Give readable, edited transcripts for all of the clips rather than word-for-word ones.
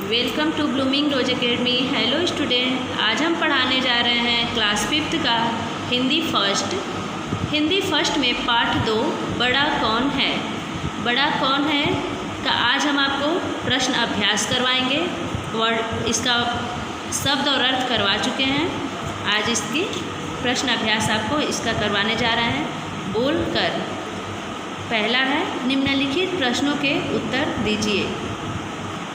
Welcome to Blooming Rose Academy. Hello student, आज हम पढ़ाने जा रहे हैं क्लास 5th का हिंदी फर्स्ट में पाठ 2 बड़ा कौन है। बड़ा कौन है का आज हम आपको प्रश्न अभ्यास करवाएंगे। वर्ड इसका शब्द और अर्थ करवा चुके हैं। आज इसकी प्रश्न अभ्यास आपको इसका करवाने जा रहे हैं बोल कर। पहला है, निम्नलिखित प्रश्नों के उत्तर दीजिए।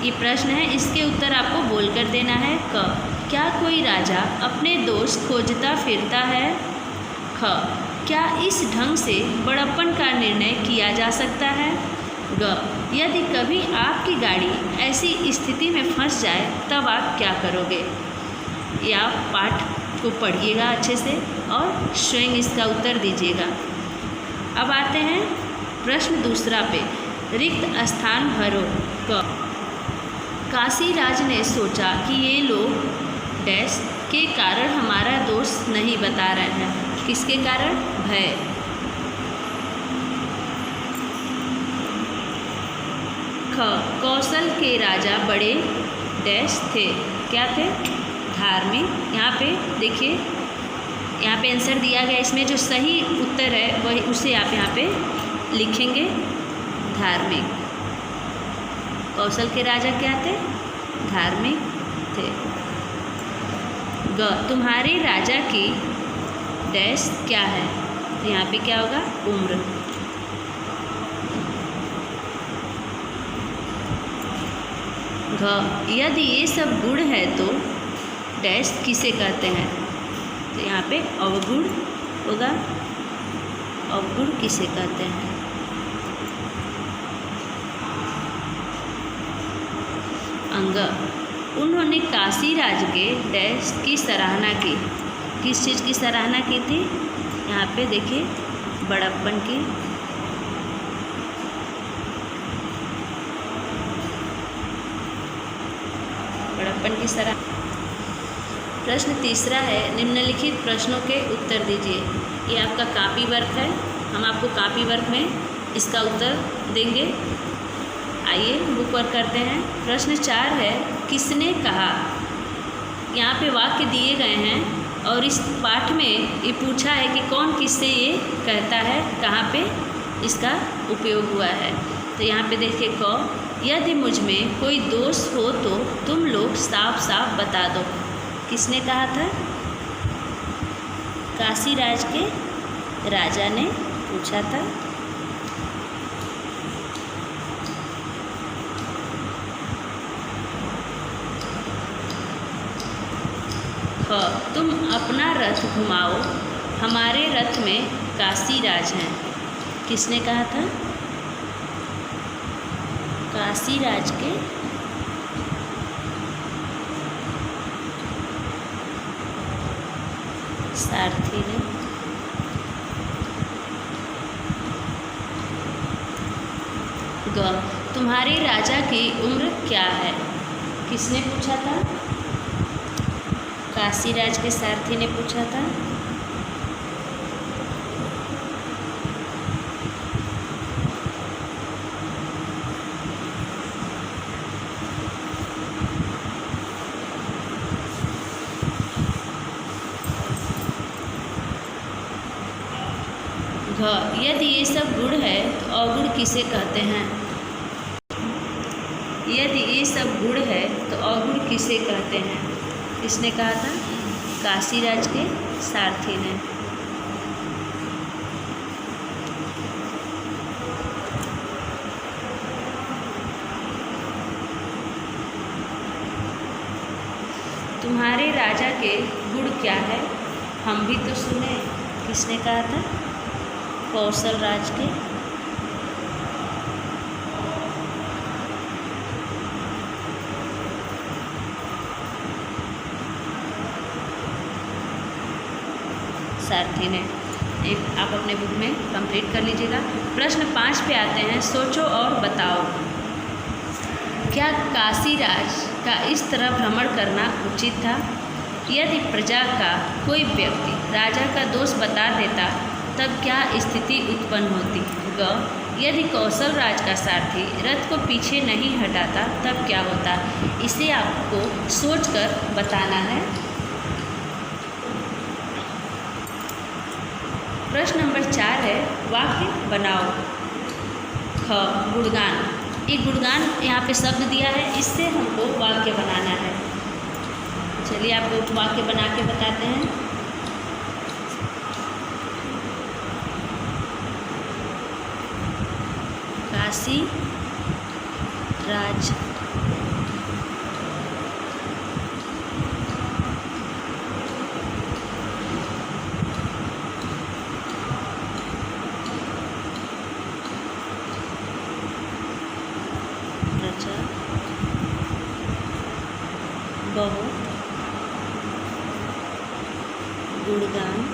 ये प्रश्न है, इसके उत्तर आपको बोलकर देना है। क, क्या कोई राजा अपने दोस्त खोजता फिरता है। ख, क्या इस ढंग से बड़प्पन का निर्णय किया जा सकता है। ग, यदि कभी आपकी गाड़ी ऐसी स्थिति में फंस जाए तब आप क्या करोगे। या पाठ को पढ़िएगा अच्छे से और स्वयं इसका उत्तर दीजिएगा। अब आते हैं प्रश्न दूसरा पे, रिक्त स्थान भरो। क, काशीराज ने सोचा कि ये लोग डैश के कारण हमारा दोष नहीं बता रहे हैं। किसके कारण? भय। ख, कौशल के राजा बड़े डैश थे। क्या थे? धार्मिक। यहाँ पे देखिए, यहाँ पे आंसर दिया गया, इसमें जो सही उत्तर है वही उसे आप यहाँ पे लिखेंगे, धार्मिक। कौशल के राजा क्या थे? धार्मिक थे। ग, तुम्हारे राजा की डैश क्या है। तो यहाँ पे क्या होगा? उम्र। घ, यदि ये सब गुण है तो डैश किसे कहते हैं। तो यहाँ पे अवगुण होगा। अवगुण किसे कहते हैं। अंग, उन्होंने काशीराज के डैश की सराहना की। किस चीज़ की सराहना की थी? यहाँ पे देखिए, बड़प्पन की। बड़प्पन की सराहना। प्रश्न तीसरा है, निम्नलिखित प्रश्नों के उत्तर दीजिए। ये आपका कॉपी वर्क है, हम आपको कॉपी वर्क में इसका उत्तर देंगे। आइए बुक वर्क करते हैं। प्रश्न 4 है, किसने कहा। यहाँ पे वाक्य दिए गए हैं और इस पाठ में ये पूछा है कि कौन किससे ये कहता है, कहाँ पे इसका उपयोग हुआ है। तो यहाँ पे देखिए, क, यदि मुझ में कोई दोष हो तो तुम लोग साफ साफ बता दो। किसने कहा था? काशीराज के राजा ने पूछा था। तुम अपना रथ घुमाओ, हमारे रथ में काशीराज हैं। किसने कहा था? काशीराज के सारथी ने। ग, तुम्हारे राजा की उम्र क्या है। किसने पूछा था? काशीराज के सारथी ने पूछा था। घ, यदि ये सब गुण है तो अवगुण किसे कहते हैं। यदि ये सब गुण है तो अवगुण किसे कहते हैं। किसने कहा था? काशीराज के सारथी ने। तुम्हारे राजा के गुण क्या है, हम भी तो सुने। किसने कहा था? कौशल राज के। सारथी ने। एक आप अपने बुक में कंप्लीट कर लीजिएगा। प्रश्न 5 पे आते हैं, सोचो और बताओ। क्या काशीराज का इस तरह भ्रमण करना उचित था। यदि प्रजा का कोई व्यक्ति राजा का दोष बता देता तब क्या स्थिति उत्पन्न होती। ग, यदि कौशल राज का सारथी रथ को पीछे नहीं हटाता तब क्या होता? इसे आपको सोचकर बताना है। प्रश्न नंबर 4 है, वाक्य बनाओ। ख, गुणगान। एक गुणगान यहाँ पे शब्द दिया है, इससे हमको वाक्य बनाना है। चलिए आपको वाक्य बना के बताते हैं। काशी राज रचा बहुत गुणगान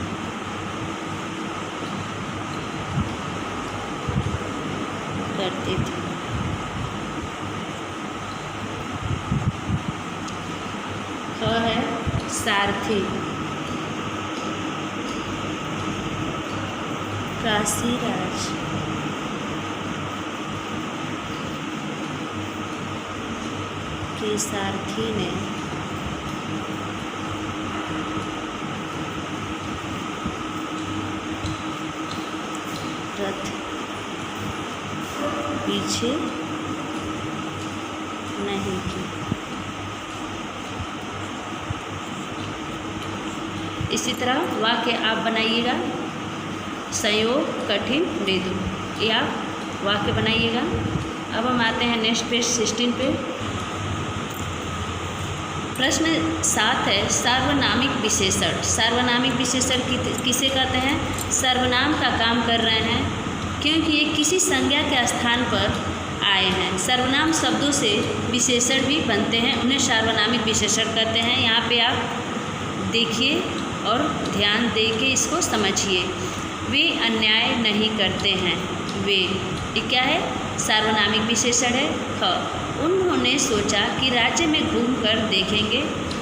करते थे। ख है सारथी। काशीराज के सारथी ने रथ पीछे नहीं की। इसी तरह वाक्य आप बनाइएगा। संयोग कठिन मृदु, ये आप वाक्य बनाइएगा। अब हम आते हैं नेक्स्ट पेज 16 पे। प्रश्न 7 है, सार्वनामिक विशेषण। सार्वनामिक विशेषण किसे कहते हैं? सर्वनाम का काम कर रहे हैं क्योंकि ये किसी संज्ञा के स्थान पर आए हैं। सर्वनाम शब्दों से विशेषण भी बनते हैं, उन्हें सार्वनामिक विशेषण कहते हैं। यहाँ पे आप देखिए और ध्यान दे के इसको समझिए। वे अन्याय नहीं करते हैं। वे, ये क्या है? सार्वनामिक विशेषण है। ख, उन्होंने सोचा कि राज्य में घूमकर देखेंगे।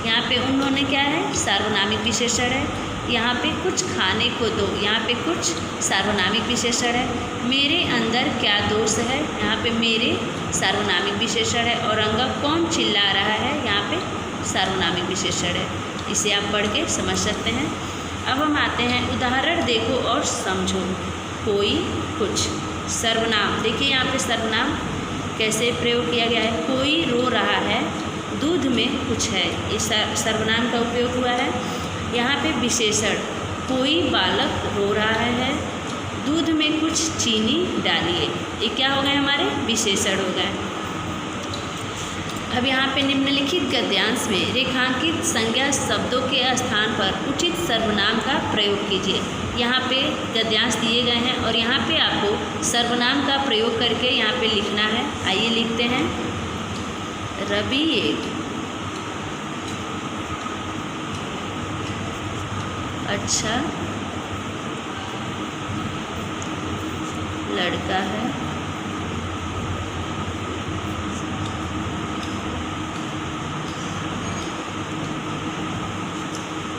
यहाँ पे उन्होंने क्या है? सार्वनामिक विशेषण है। यहाँ पे कुछ खाने को दो, यहाँ पे कुछ सार्वनामिक विशेषण है। मेरे अंदर क्या दोष है? यहाँ पे मेरे सार्वनामिक विशेषण है। औरंगा कौन चिल्ला रहा है? यहाँ पे सार्वनामिक विशेषण है। इसे आप पढ़ के समझ सकते हैं। अब हम आते हैं, उदाहरण देखो और समझो। कोई, कुछ। सर्वनाम देखिए, यहाँ पे सर्वनाम कैसे प्रयोग किया गया है। कोई रो रहा है, दूध में कुछ है, ये सर्वनाम का उपयोग हुआ है। यहाँ पे विशेषण, कोई बालक रो रहा है, दूध में कुछ चीनी डालिए, ये क्या हो गए? हमारे विशेषण हो गए। अब यहाँ पे निम्नलिखित गद्यांश में रेखांकित संज्ञा शब्दों के स्थान पर उचित सर्वनाम का प्रयोग कीजिए। यहाँ पे गद्यांश दिए गए हैं और यहाँ पे आपको सर्वनाम का प्रयोग करके यहाँ पे लिखना है। आइए लिखते हैं। रवि एक अच्छा लड़का है।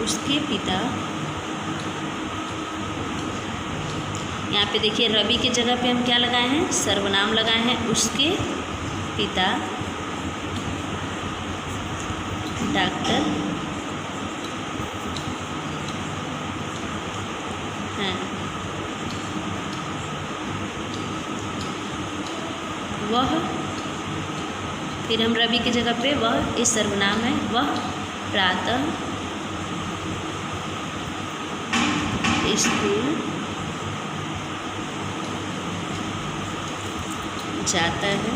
उसके पिता, यहाँ पे देखिए रवि की जगह पे हम क्या लगाए हैं? सर्वनाम लगाए हैं। उसके पिता डॉक्टर हैं। वह, फिर हम रवि की जगह पे वह, इस सर्वनाम है। वह प्रातः स्कूल जाता है।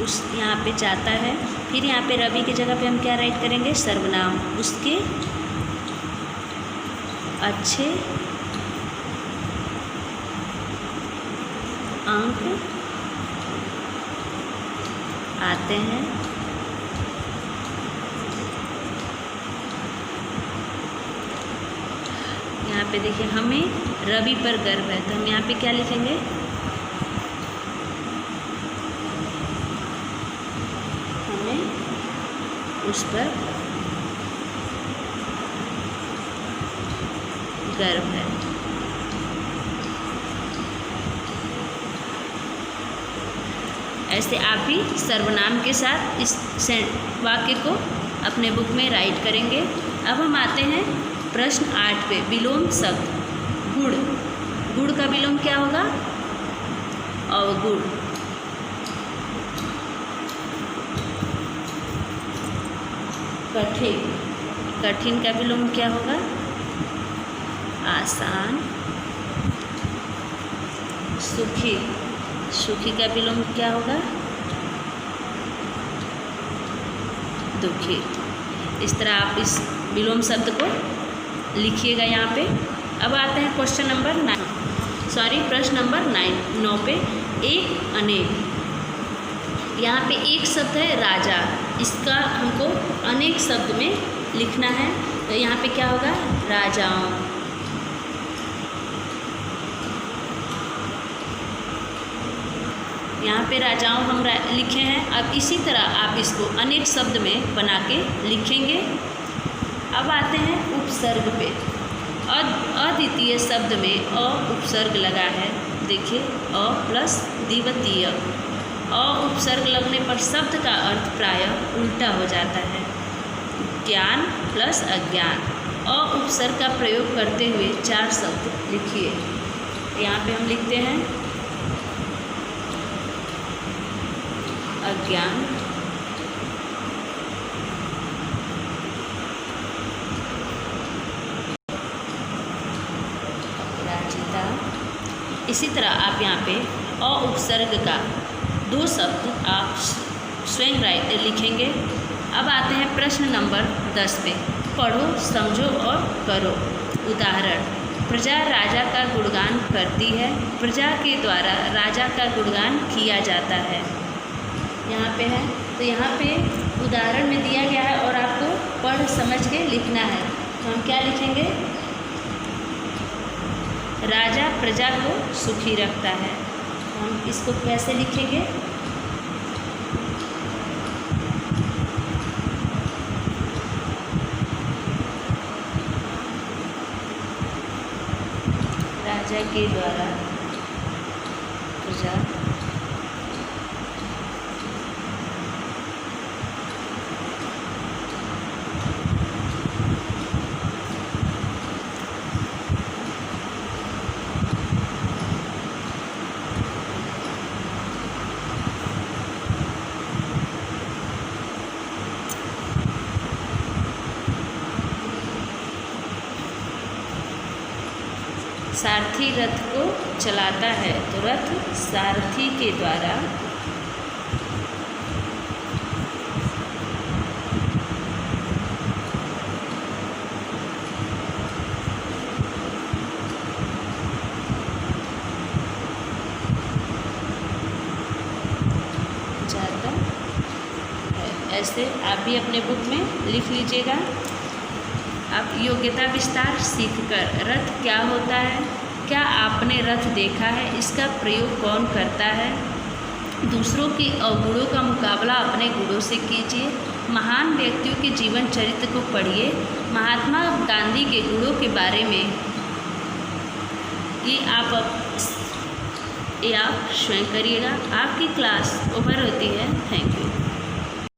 उस यहाँ पे जाता है। फिर यहाँ पे रवि की जगह पे हम क्या राइट करेंगे? सर्वनाम। उसके अच्छे अंक आते हैं। यहाँ पे देखिए हमें रवि पर गर्व है, तो हम यहाँ पे क्या लिखेंगे? हमें उस पर गर्व है। ऐसे आप भी सर्वनाम के साथ इस वाक्य को अपने बुक में राइट करेंगे। अब हम आते हैं प्रश्न 8 पे। विलोम शब्द गुड़। गुड़ का विलोम क्या होगा? अवगुण। कठिन। कठिन का विलोम क्या होगा? आसान। सुखी। सुखी का विलोम क्या होगा? दुखी। इस तरह आप इस विलोम शब्द को लिखिएगा यहाँ पे। अब आते हैं प्रश्न नंबर 9 पे। एक अनेक। यहाँ पे एक शब्द है राजा, इसका हमको अनेक शब्द में लिखना है। तो यहाँ पे क्या होगा? राजाओं। यहाँ पे राजाओं हम लिखे हैं। अब इसी तरह आप इसको अनेक शब्द में बना के लिखेंगे। अब आते हैं उपसर्ग पे। अद्वितीय शब्द में अ उपसर्ग लगा है। देखिए, अ प्लस द्वितीय। अ उपसर्ग लगने पर शब्द का अर्थ प्रायः उल्टा हो जाता है। ज्ञान प्लस अज्ञान। अ उपसर्ग का प्रयोग करते हुए 4 शब्द लिखिए। यहाँ पे हम लिखते हैं अज्ञान, अपराजिता। इसी तरह आप यहाँ पे अ उपसर्ग का 2 शब्द आप स्वयं लिखेंगे। अब आते हैं प्रश्न नंबर 10 पे। पढ़ो, समझो और करो। उदाहरण। प्रजा राजा का गुणगान करती है। प्रजा के द्वारा राजा का गुणगान किया जाता है। यहाँ पे है, तो यहाँ पे उदाहरण में दिया गया है और आपको पढ़ समझ के लिखना है। तो हम क्या लिखेंगे? राजा प्रजा को सुखी रखता है। तो हम इसको कैसे लिखेंगे? राजा के द्वारा प्रजा सारथी रथ को चलाता है। तो रथ सारथी के द्वारा जाता है। ऐसे आप भी अपने बुक में लिख लीजिएगा। अब योग्यता विस्तार सीखकर। रथ क्या होता है? क्या आपने रथ देखा है? इसका प्रयोग कौन करता है? दूसरों के अवगुणों का मुकाबला अपने गुणों से कीजिए। महान व्यक्तियों के जीवन चरित्र को पढ़िए। महात्मा गांधी के गुणों के बारे में ये आप स्वयं करिएगा। आपकी क्लास ओवर होती है। Thank you.